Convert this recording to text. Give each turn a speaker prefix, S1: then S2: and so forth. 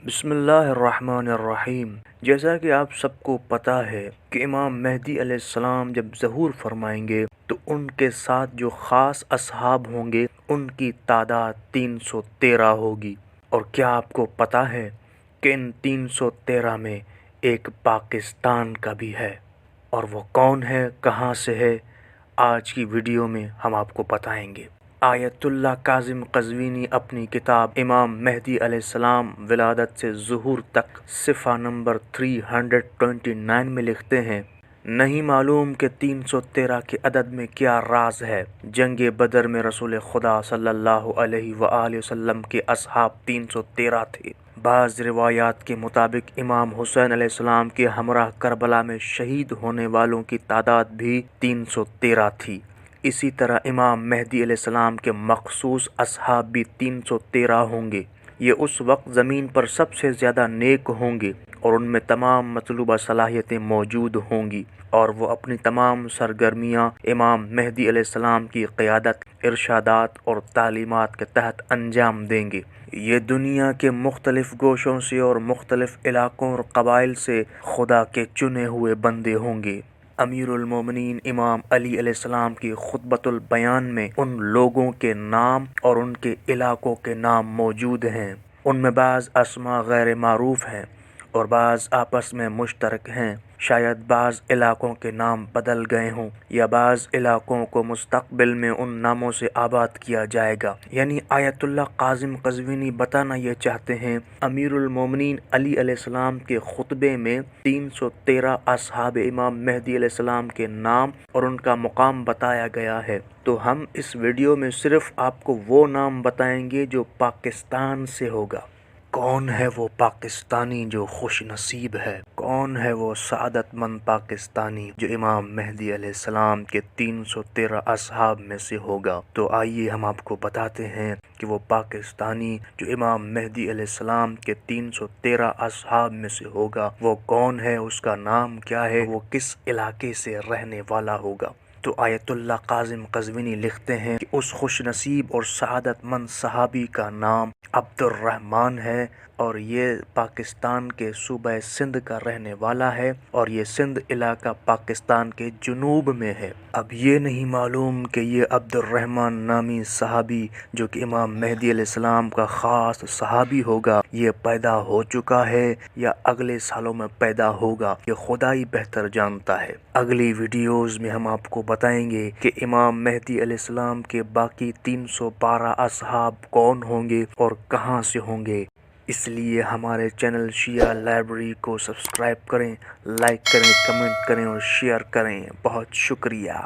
S1: بسم اللہ الرحمن الرحیم۔ جیسا کہ آپ سب کو پتہ ہے کہ امام مہدی علیہ السلام جب ظہور فرمائیں گے تو ان کے ساتھ جو خاص اصحاب ہوں گے ان کی تعداد 313 ہوگی۔ اور کیا آپ کو پتہ ہے کہ ان 313 میں ایک پاکستان کا بھی ہے، اور وہ کون ہے، کہاں سے ہے، آج کی ویڈیو میں ہم آپ کو بتائیں گے۔ آیت اللہ کاظم قزوینی اپنی کتاب امام مہدی علیہ السلام ولادت سے ظہور تک صفحہ نمبر 329 میں لکھتے ہیں، نہیں معلوم کہ 313 کے عدد میں کیا راز ہے۔ جنگ بدر میں رسول خدا صلی اللہ علیہ وآلہ وسلم کے اصحاب 313 تھے۔ بعض روایات کے مطابق امام حسین علیہ السلام کے ہمراہ کربلا میں شہید ہونے والوں کی تعداد بھی 313 تھی۔ اسی طرح امام مہدی علیہ السلام کے مخصوص اصحاب بھی 313 ہوں گے۔ یہ اس وقت زمین پر سب سے زیادہ نیک ہوں گے اور ان میں تمام مطلوبہ صلاحیتیں موجود ہوں گی، اور وہ اپنی تمام سرگرمیاں امام مہدی علیہ السلام کی قیادت، ارشادات اور تعلیمات کے تحت انجام دیں گے۔ یہ دنیا کے مختلف گوشوں سے اور مختلف علاقوں اور قبائل سے خدا کے چنے ہوئے بندے ہوں گے۔ امیر المومنین امام علی علیہ السلام کی خطبۃ البیان میں ان لوگوں کے نام اور ان کے علاقوں کے نام موجود ہیں۔ ان میں بعض اسماء غیر معروف ہیں اور بعض آپس میں مشترک ہیں۔ شاید بعض علاقوں کے نام بدل گئے ہوں یا بعض علاقوں کو مستقبل میں ان ناموں سے آباد کیا جائے گا۔ یعنی آیت اللہ کاظم قزوینی بتانا یہ چاہتے ہیں، امیر المومنین علی علیہ السلام کے خطبے میں 313 اصحاب امام مہدی علیہ السلام کے نام اور ان کا مقام بتایا گیا ہے۔ تو ہم اس ویڈیو میں صرف آپ کو وہ نام بتائیں گے جو پاکستان سے ہوگا۔ کون ہے وہ پاکستانی جو خوش نصیب ہے؟ کون ہے وہ سعادت مند پاکستانی جو امام مہدی علیہ السلام کے 313 اصحاب میں سے ہوگا؟ تو آئیے ہم آپ کو بتاتے ہیں کہ وہ پاکستانی جو امام مہدی علیہ السلام کے 313 اصحاب میں سے ہوگا وہ کون ہے، اس کا نام کیا ہے، وہ کس علاقے سے رہنے والا ہوگا۔ تو آیت اللہ کاظم قزوینی لکھتے ہیں کہ اس خوش نصیب اور سعادت مند صحابی کا نام عبد الرحمن ہے، اور یہ پاکستان کے صوبہ سندھ کا رہنے والا ہے، اور یہ سندھ علاقہ پاکستان کے جنوب میں ہے۔ اب یہ نہیں معلوم کہ یہ عبد الرحمن نامی صحابی جو کہ امام مہدی علیہ السلام کا خاص صحابی ہوگا، یہ پیدا ہو چکا ہے یا اگلے سالوں میں پیدا ہوگا، یہ خدا ہی بہتر جانتا ہے۔ اگلی ویڈیوز میں ہم آپ کو بتائیں گے کہ امام مہدی علیہ السلام کے باقی 312 اصحاب کون ہوں گے اور کہاں سے ہوں گے۔ اس لیے ہمارے چینل شیعہ لائبریری کو سبسکرائب کریں، لائک کریں، کمنٹ کریں اور شیئر کریں۔ بہت شکریہ۔